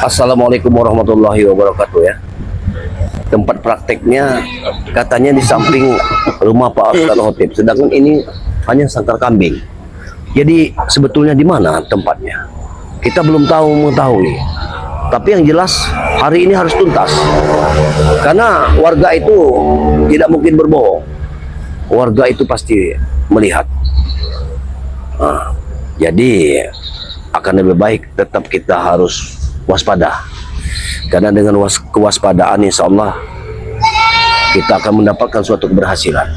Assalamualaikum warahmatullahi wabarakatuh ya. Tempat prakteknya katanya di samping rumah Pak Ustadz Khotib, sedangkan ini hanya sangkar kambing. Jadi sebetulnya di mana tempatnya? Kita belum mengetahui. Tapi yang jelas hari ini harus tuntas. Karena warga itu tidak mungkin berbohong. Warga itu pasti melihat. Jadi akan lebih baik tetap kita harus waspada. Karena dengan kewaspadaan insya Allah kita akan mendapatkan suatu keberhasilan.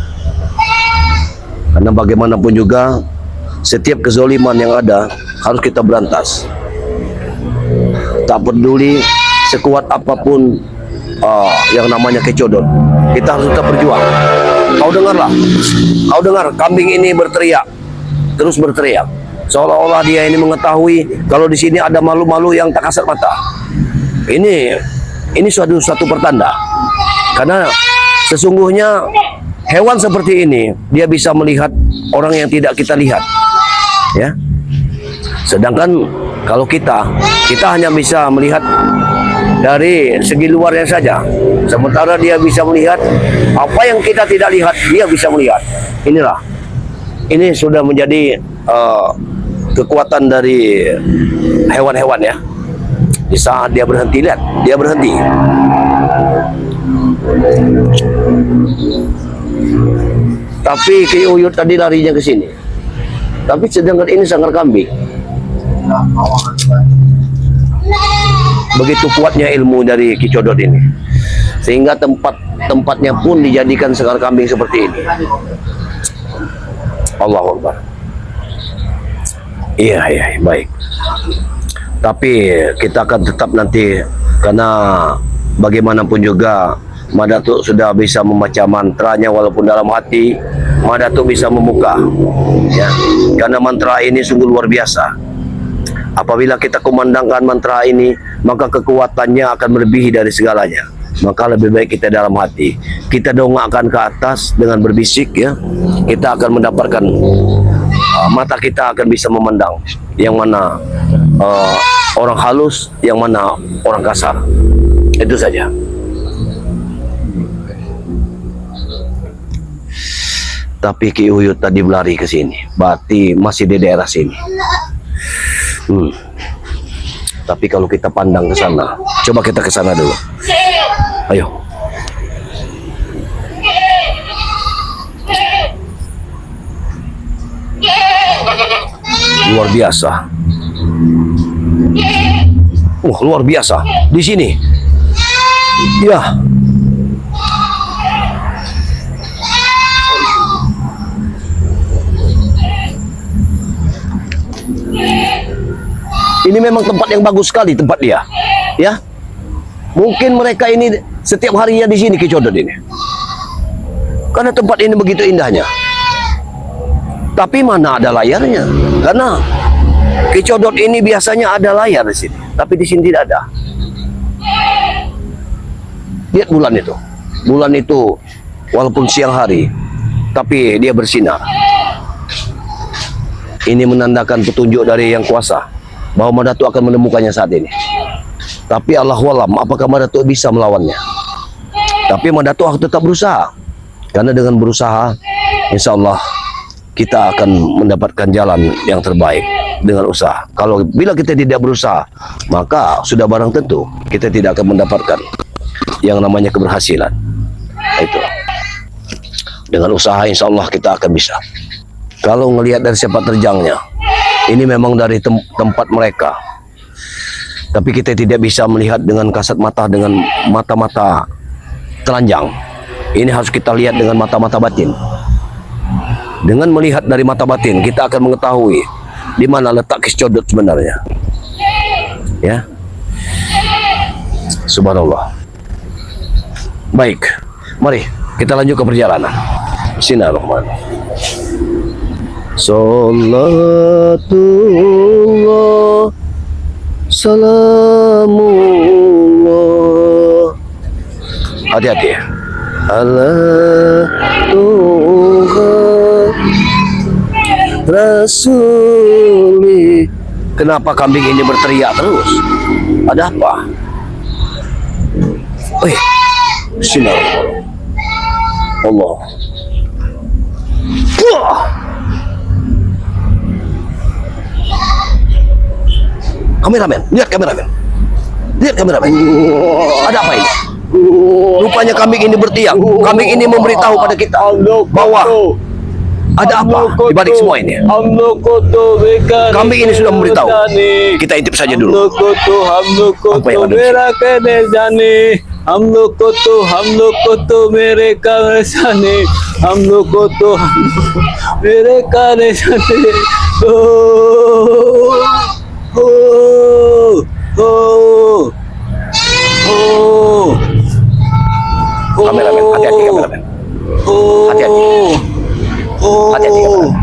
Karena bagaimanapun juga setiap kezoliman yang ada harus kita berantas. Tak peduli sekuat apapun yang namanya kecodot, kita harus tetap berjuang. Kau dengar kambing ini berteriak, terus berteriak, seolah-olah dia ini mengetahui kalau di sini ada malu-malu yang tak kasat mata. Ini suatu pertanda, karena sesungguhnya hewan seperti ini dia bisa melihat orang yang tidak kita lihat, ya. Sedangkan kalau kita hanya bisa melihat dari segi luarnya saja, sementara dia bisa melihat apa yang kita tidak lihat, dia bisa melihat. Ini sudah menjadi kekuatan dari hewan-hewan ya. Di saat dia berhenti, lihat, dia berhenti. Tapi Ki Uyut tadi larinya ke sini. Tapi sedangkan ini sangkar kambing. Begitu kuatnya ilmu dari Ki Codot ini, sehingga tempatnya pun dijadikan sangkar kambing seperti ini. Allahu Akbar. Iya, baik. Tapi kita akan tetap nanti, karena bagaimanapun juga Madatuk sudah bisa membaca mantranya walaupun dalam hati. Madatuk bisa membuka, ya. Karena mantra ini sungguh luar biasa. Apabila kita kumandangkan mantra ini, maka kekuatannya akan melebihi dari segalanya. Maka lebih baik kita dalam hati, kita dongakkan ke atas dengan berbisik, ya. Kita akan mendapatkan mata kita akan bisa memandang yang mana orang halus, yang mana orang kasar. Itu saja. Tapi Ki Uyut tadi berlari ke sini, berarti masih di daerah sini. Tapi kalau kita pandang ke sana, coba kita ke sana dulu. Ayo. Luar biasa. Luar biasa. Di sini. Ya. Ini memang tempat yang bagus sekali, tempat dia. Ya. Mungkin mereka ini setiap harinya di sini Ki Codot ini. Karena tempat ini begitu indahnya. Tapi mana ada layarnya? Karena Ki Codot ini biasanya ada layar di sini, tapi di sini tidak ada. Lihat bulan itu. Bulan itu walaupun siang hari, tapi dia bersinar. Ini menandakan petunjuk dari Yang Kuasa bahwa Madatuk akan menemukannya saat ini. Tapi Allahualam, apakah Madatuk bisa melawannya? Tapi Madatuk harus tetap berusaha. Karena dengan berusaha, insya Allah kita akan mendapatkan jalan yang terbaik dengan usaha. Kalau bila kita tidak berusaha, maka sudah barang tentu kita tidak akan mendapatkan yang namanya keberhasilan. Itu. Dengan usaha insya Allah kita akan bisa. Kalau ngelihat dari sepak terjangnya, ini memang dari tempat mereka. Tapi kita tidak bisa melihat dengan kasat mata, dengan mata-mata telanjang. Ini harus kita lihat dengan mata-mata batin. Dengan melihat dari mata batin, kita akan mengetahui di mana letak Ki Codot sebenarnya. Ya. Subhanallah. Baik, mari kita lanjut ke perjalanan. Bismillahirrahmanirrahim. Salatullah, salamullah. Hati-hati. Ala Tuhan Rasuli. Kenapa kambing ini berteriak terus? Ada apa? Sinar. Allah. Wah. Kameramen, lihat kameramen. Lihat kameramen. Ada apa ini? Rupanya kambing ini bertiak. Kambing ini memberitahu pada kita bahwa ada apa di balik semua ini. Kambing ini sudah memberitahu. Kita intip saja dulu. Apa yang ada? Kameramen, hati-hati kameramen. Hati-hati. Hati-hati kameramen.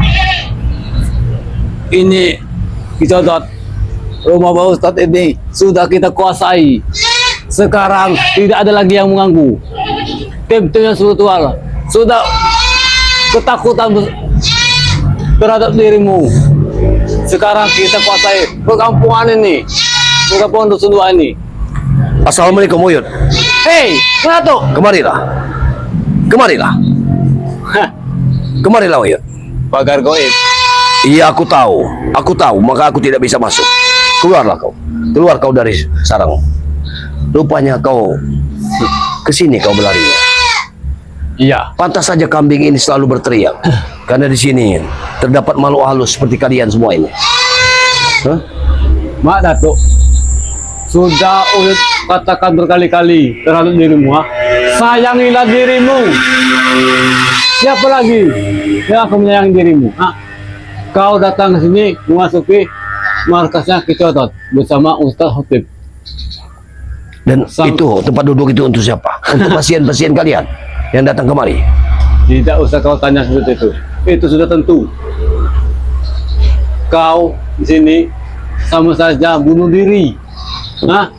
Ini kita lihat rumah Pak Ustadz ini sudah kita kuasai. Sekarang tidak ada lagi yang mengganggu. Tim-tim yang spiritual sudah ketakutan terhadap dirimu. Sekarang kita kuasai perkampungan ini, perkampungan Dusun Dua ini. Assalamualaikum Uyut. Hei, mana tuh? Kemarilah. Kemarilah. Kemarilah Uyut. Pagar goib. Iya, aku tahu. Aku tahu, maka aku tidak bisa masuk. Keluarlah kau. Keluar kau dari sarang. Rupanya kau kesini kau berlarinya. Iya. Pantas saja kambing ini selalu berteriak. Karena di sini terdapat makhluk halus seperti kalian semua ini. Hah? Mak Datuk, sudah Uyut katakan berkali-kali terhadap dirimu, ha? Sayangilah dirimu. Siapa lagi yang akan menyayangi dirimu? Ha? Kau datang ke sini memasuki markasnya Kicodot bersama Ustaz Khotib. Dan itu tempat duduk itu untuk siapa? Untuk pasien-pasien kalian yang datang kemari. Tidak usah kau tanya seperti itu. Itu sudah tentu. Kau di sini sama saja bunuh diri. Nah,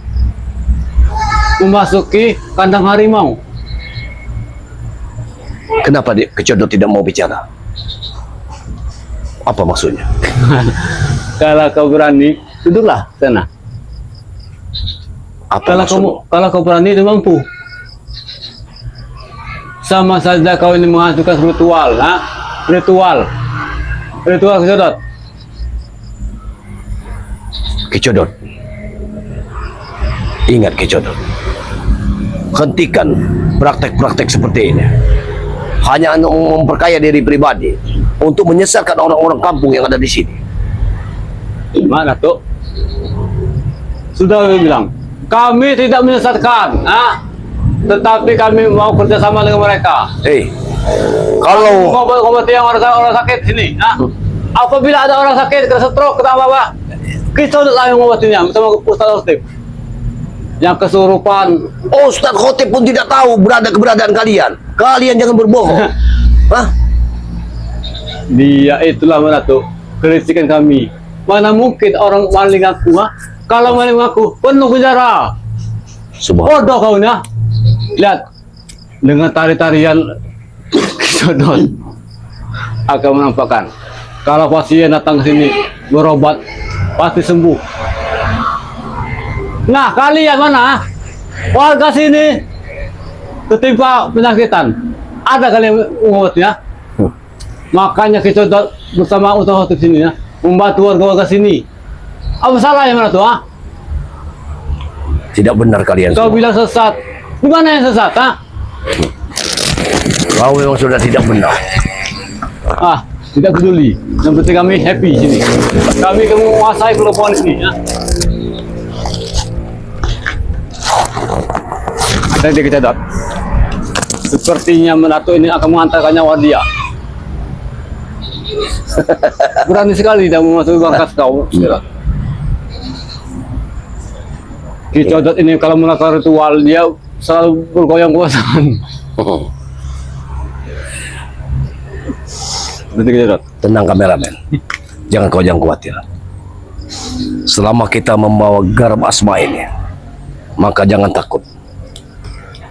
memasuki kandang harimau. Kenapa Kicodot tidak mau bicara? Apa maksudnya? Kalau kau berani, duduklah sana. Apa maksudnya? Kalau kau berani, itu mampu. Sama saja kau ini menghancurkan ritual, ha? Ritual Kicodot. Kicodot. Ingat Kicodot. Hentikan praktek-praktek seperti ini. Hanya untuk memperkaya diri pribadi, untuk menyesatkan orang-orang kampung yang ada di sini. Mana tuh? Sudah kami bilang, kami tidak menyesatkan, ha? Tetapi kami mau kerjasama dengan mereka. Kalau Obat-obat yang orang sakit sini, ha? Apabila ada orang sakit, kena stroke, kena apa-apa, kita lah yang mengobatinya bersama Ustaz Khotib. Yang kesurupan, Ustaz Khotib pun tidak tahu keberadaan kalian. Kalian jangan berbohong. Hah? dia itulah mana tuh kritikan kami. Mana mungkin orang maling aku, ha? Kalau maling aku, penuh penjara. Bodoh kau nih. Lihat, dengan tari-tarian Kicodot akan menampakkan kalau pasien datang ke sini berobat pasti sembuh. Nah, kalian mana? Warga sini ketimpa penyakitan. Ada kalian mengobatnya? Makanya Kicodot bersama Ustaz Khotib sini ya, membantu warga-warga sini. Apa salahnya mana tuh, ha? Tidak benar kalian Kau semua. bilang sesat. Di mana yang sesat, ha? Kau memang sudah tidak benar. Ah, tidak peduli. Yang penting kami happy sini. Kami akan menguasai perempuan ini, ya. Tadi kita lihat. Sepertinya Melatu ini akan mengantarkan nyawa dia. Berani sekali dia memasuki bangkas kau. Kicodot ini kalau melakukan ritual dia selalu bergoyang-goyang. Tenang kameramen. Jangan khawatir. Selama kita membawa garam asma ini, maka jangan takut.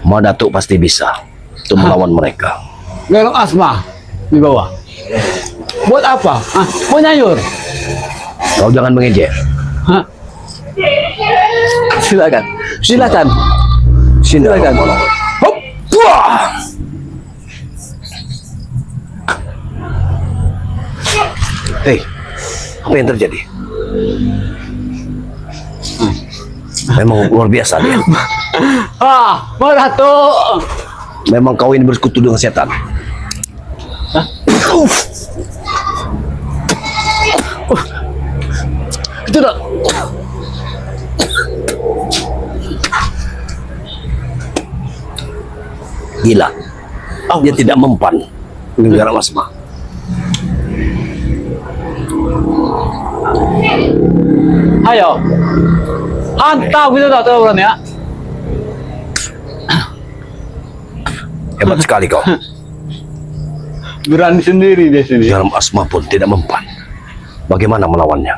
Madatuk pasti bisa untuk melawan mereka. Garam asma di bawah. Buat apa? Hah? Mau nyayur? Kau jangan mengejek. Hah? Silakan. Silakan. Silakan. Hop. Wah. Hei, apa yang terjadi? Memang luar biasa dia. Datuk. Memang kau ini bersekutu dengan setan. Itu dah. Gila. Dia tidak mempan dengan Asma. Ayo. Hantam gitu dah orang ya. Hebat sekali kau. Berani sendiri di sini. Dalam Asma pun tidak mempan. Bagaimana melawannya?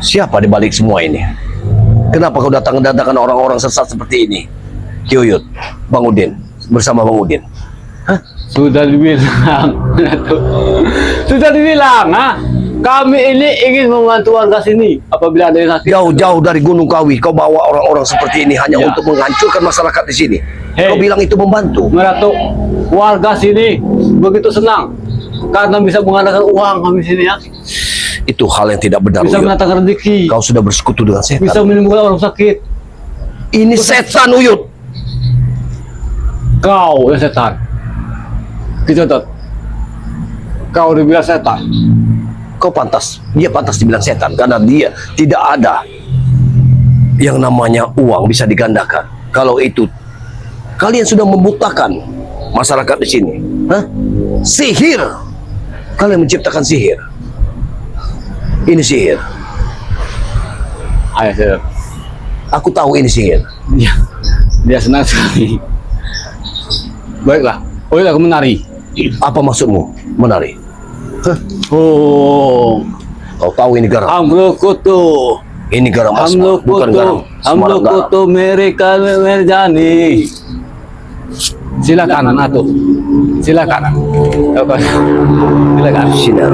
Siapa di balik semua ini? Kenapa kau datang-datangkan orang-orang sesat seperti ini? Kyuyut, Bang Udin, bersama Bang Udin. Sudah dibilang, Datuk. Sudah dibilang, kami ini ingin membantu warga sini. Apabila ada yang sakit. Jauh-jauh dari Gunung Kawi, kau bawa orang-orang seperti ini hanya Ya. untuk menghancurkan masyarakat di sini. Hei. Kau bilang itu membantu. Datuk, warga sini begitu senang karena bisa mengandalkan uang kami sini ya. Itu hal yang tidak benar. Bisa Uyut. mendatangkan rezeki. Kau sudah bersekutu dengan Bisa setan. menyembuhkan orang sakit. Ini setan, Uyut. Kau yang setan. Dicatat. Kau dibilang setan. Kau pantas, dia pantas dibilang setan karena dia tidak ada yang namanya uang bisa digandakan. Kalau itu kalian sudah membutakan masyarakat di sini. Hah? Sihir. Kalian menciptakan sihir. Ini sihir. Ayo, setan. Aku tahu ini sihir. Dia senang sekali. Baiklah. Bolehlah aku menari. Apa maksudmu menari? Hah? Oh, Kau tahu ini garam. हम लोग को तो Ini garam asma, bukan garam. हम लोग को तो मेरे कान में जानी. Silakan Atu. Silakan. Silakan. Sinar.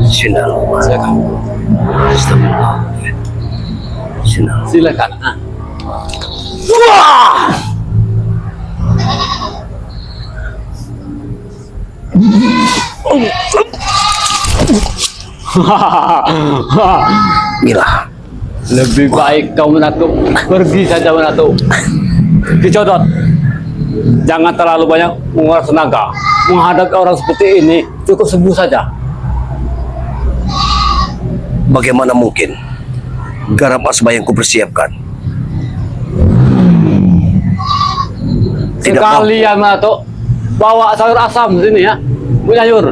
Sinar. Silakan. Astagfirullah. Sinar. Silakan. Wah! Gila. Lebih baik kau menatuk. Pergi saja menatuk. Dicodot. Jangan terlalu banyak menguras tenaga. Menghadapi orang seperti ini cukup sembuh saja. Bagaimana mungkin garam asma yang kupersiapkan tidak mampu? Sekalian menatuk. Bawa sayur asam ke sini ya. Punya sayur.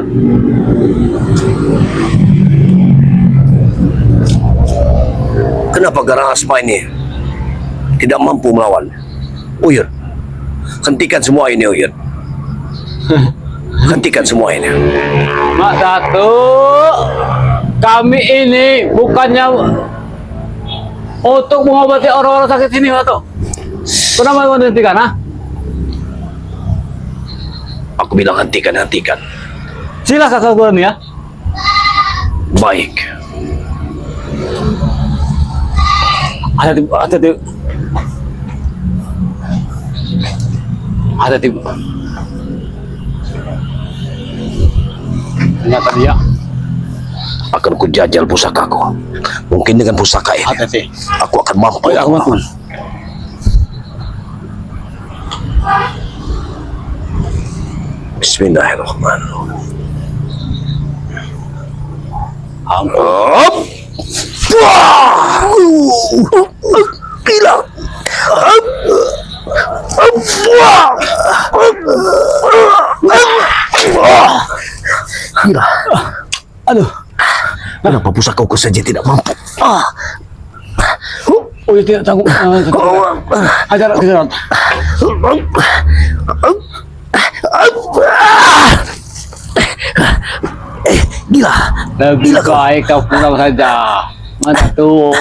Kenapa garam asma ini tidak mampu melawan? Uyut, hentikan semua ini, Uyut. Hentikan semua ini. Mak Datuk, kami ini bukannya untuk mengobati orang-orang sakit sini, Mak Datuk. Kenapa kau hentikan, ha? Aku bilang hentikan, hentikan. Silakan kau berani ya. Baik. Hati-hati, hati-hati. Hati-hati. Ternyata dia. Akan kujajal pusakaku. Mungkin dengan pusaka ini Hati-hati. aku akan mampu. Oh, ya, aku mampu. Bismillahirrahmanirrahim. Ampun. Hop! Wah! Gila! Hop! Hop! Wah! Hop! Wah! Gila! Aduh. Kenapa pusakaku saja tidak mampu? Oh, ya tidak sanggup. Hajar, hajar. Gila! Lebih Gila kau! baik kau pulang saja. Mana tuh?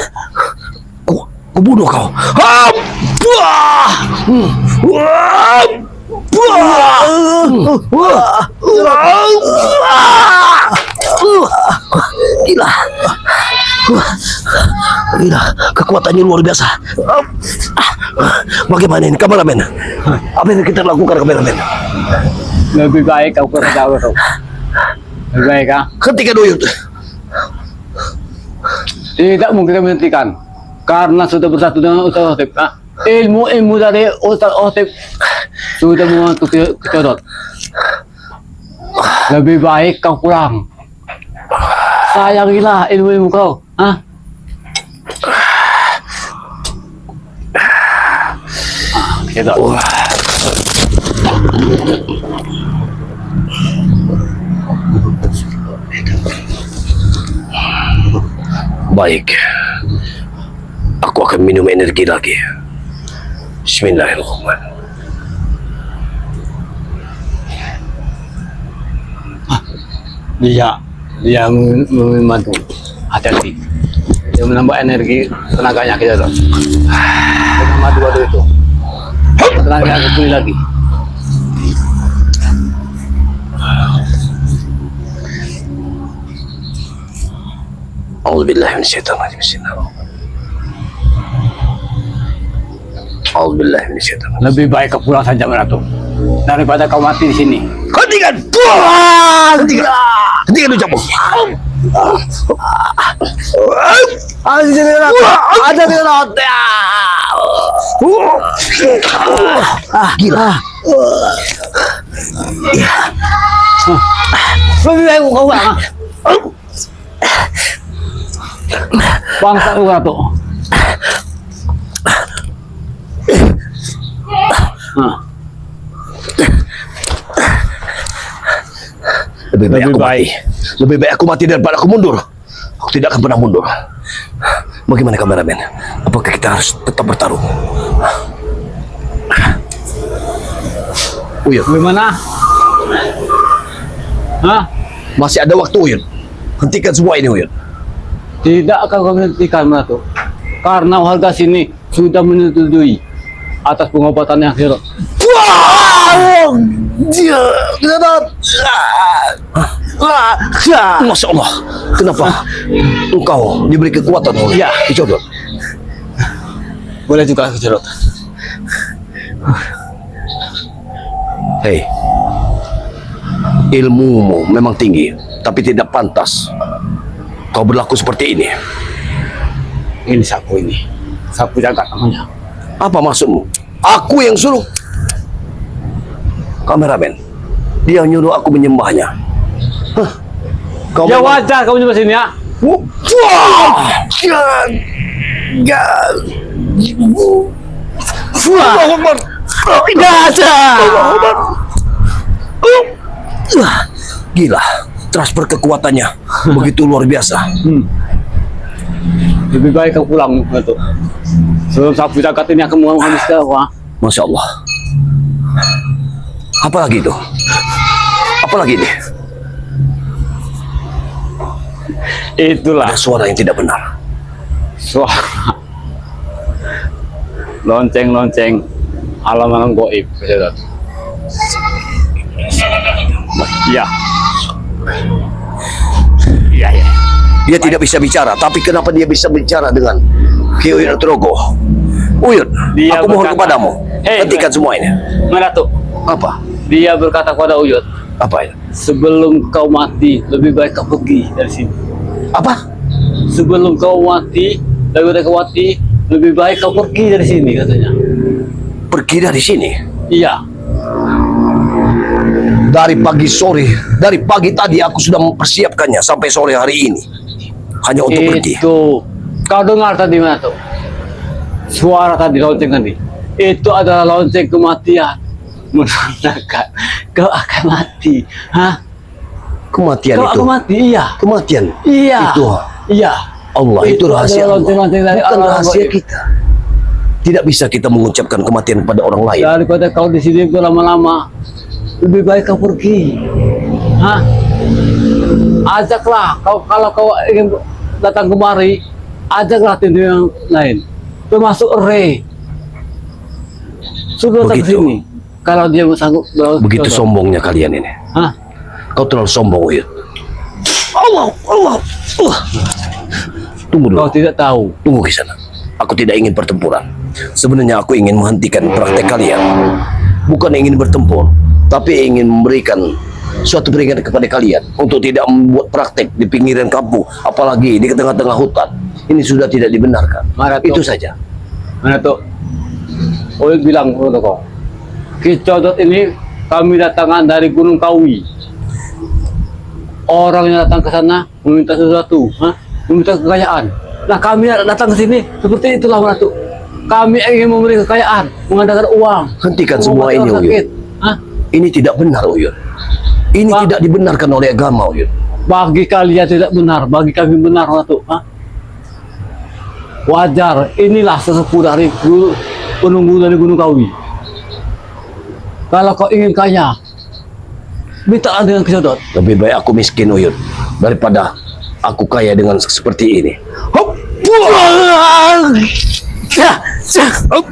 Ku bunuh kau! Hop! Wah! Wah! Wah! Wah! Gila! Gila, kekuatannya luar biasa. Bagaimana ini kameramen? Apa yang kita lakukan kameramen? Lebih baik kau tahu tuh. Lebih baik ah. Hentikan Uyut. Tidak mungkin kita menghentikan karena sudah bersatu dengan Ustaz Otip. Ilmu dari Ustaz Otip sudah membantu Kicodot. Lebih baik kau pulang. Sayangilah ilmu kau. Kicodot. Baik. Aku akan minum energi lagi. Bismillahirrahmanirrahim. Dia membantu. Hati-hati. Dia menambah energi tenaganya kita tuh. Dengan madu-madu itu. Tenaga aku pulih lagi. A'udzubillahi minasyaitonir rajim. A'udzubillahi minasyaitonir rajim. Lebih baik kau pulang saja Menatu daripada kau mati di sini. Hentikan! Hentikan! Hentikan ucapmu. Ada di laut. Gila. Lebih baik kau pulang. Bangsa lu Ratu. Lebih baik. Lebih baik aku mati daripada aku mundur. Aku tidak akan pernah mundur. Bagaimana kameramen? Apakah kita harus tetap bertarung? Uyut, Bagaimana? masih ada waktu Uyut. Hentikan semua ini Uyut. Tidak akan kau hentikan Menatu. Karena warga sini sudah menyetujui atas pengobatan yang hero. Masya Allah, kenapa engkau diberi kekuatan oleh Kicodot? Boleh juga Kicodot. Hei, ilmumu memang tinggi, tapi tidak pantas kau berlaku seperti ini. Ini sapu ini. Sapu jagat namanya. Apa maksudmu? Aku yang suruh. Kameramen, dia nyuruh aku menyembahnya. Kau Ya memang- wajar kamu nyebut sini ya. Gila, transfer kekuatannya begitu luar biasa. Lebih baik kau pulang Menatu. Sebelum sapu jagat ini akan menghabiskan kau. Masya Allah. Apalagi itu? Apalagi ini? Itulah Ada suara yang tidak benar. suara lonceng-lonceng alam-alam goib. Iya. Iya, iya. Dia tidak bisa bicara, tapi kenapa dia bisa bicara dengan Ki Uyut Nugroho? Uyut, Dia aku mohon berkata, kepadamu, "Hei, hentikan semua ini." Menatu, Apa? dia berkata kepada Uyut, Apa itu? sebelum kau mati, lebih baik kau pergi dari sini. Apa? Sebelum kau mati, lebih baik kau pergi dari sini katanya. Pergi dari sini. Iya. Dari pagi sore, dari pagi tadi aku sudah mempersiapkannya sampai sore hari ini. Hanya untuk pergi. Itu kau dengar tadi Menatu? Suara tadi lonceng tadi. Itu adalah lonceng kematian. Menandakan kau akan mati. Kematian Kau itu. akan mati, iya. Kematian. Iya. Itu. Iya. Allah, itu rahasia adalah Allah. lonceng-lonceng dari Bukan Allah rahasia gaib. kita. Tidak bisa kita mengucapkan kematian pada orang lain. Daripada kau di sini berlama-lama, lebih baik kau pergi. Ajaklah kalau kau ingin datang kemari, ajaklah tinju yang lain, termasuk Ray. Sudah datang ke Begitu. sini. Kalau dia sanggup berlawan Begitu Kicodot. sombongnya kalian ini. Kau terlalu sombong, Uyut. Allah. Tunggu dulu. Kau tidak tahu. Tunggu Kisanak. Aku tidak ingin pertempuran. Sebenarnya aku ingin menghentikan praktek kalian. Bukan ingin bertempur, tapi ingin memberikan suatu peringatan kepada kalian untuk tidak membuat praktek di pinggiran kampung, apalagi di tengah-tengah hutan. Ini sudah tidak dibenarkan. Mana Itu tuh? saja. Mana tuh? Oyod bilang kepada kau. Kicodot ini kami datangkan dari Gunung Kawi. Orang yang datang ke sana meminta sesuatu, meminta kekayaan. Nah kami datang ke sini seperti itulah Ratu. Kami ingin memberi kekayaan, mengadakan uang. Hentikan semua mengobati ini, orang Uyun. sakit. Hah? Ini tidak benar, Uyun. Ini Pak. tidak dibenarkan oleh agama, Uyun. Bagi kalian tidak benar, bagi kami benar Ratu. Wajar, inilah sesepuh dari penunggu dari Gunung Kawi. Kalau kau ingin kaya, mintalah dengan Kicodot. Lebih baik aku miskin, Uyun, daripada aku kaya dengan seperti ini. Hop! Buang! Hop!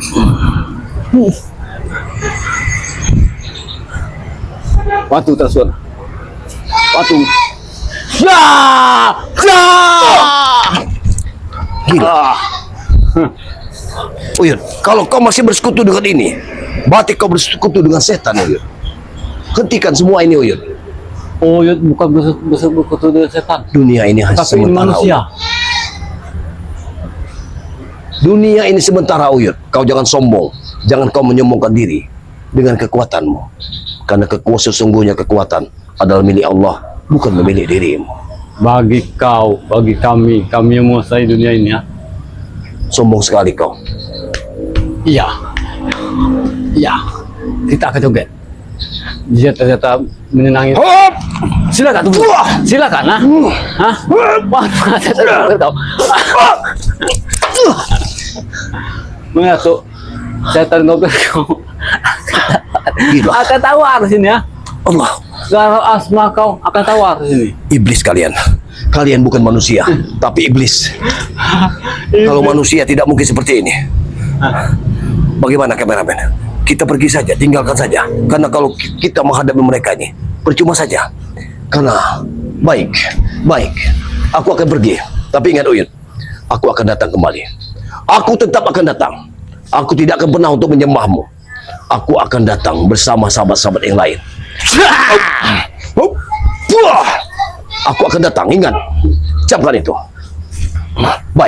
Watu tersuara. Watu. Ya! Ya! Gila. Uyun, kalau kau masih bersekutu dengan ini, berarti kau bersekutu dengan setan, Uyun. Hentikan semua ini, Uyun. Oh, ya bukan bersekutu dengan setan. Dunia ini hanya Tapi ini sementara, manusia. Uyun. Dunia ini sementara, Uyun. Kau jangan sombong. Jangan kau menyombongkan diri dengan kekuatanmu. Karena sesungguhnya kekuatan adalah milik Allah, bukan milik dirimu. Bagi kau, bagi kami yang menguasai dunia ini ya. Sombong sekali kau. Iya. Iya. Kita akan joget. Dia ternyata menyenangi. Hop! Silakan tunggu. Silakan, Hah? Wah, saya tidak tahu. Mengatuk setan ngobrol kau. Gila. Akan tawar sini ya. Allah. Kalau asma kau akan tawar sini. Iblis kalian. Kalian bukan manusia, tapi iblis. Kalau manusia tidak mungkin seperti ini. Bagaimana kameramen? Kita pergi saja, tinggalkan saja. Karena kalau kita menghadapi mereka ini, percuma saja. Karena baik. Aku akan pergi. Tapi ingat Uyun, aku akan datang kembali. Aku tetap akan datang. Aku tidak akan pernah untuk menyembahmu. Aku akan datang bersama sahabat-sahabat yang lain. Aku akan datang, ingat. Camkan itu. Baik.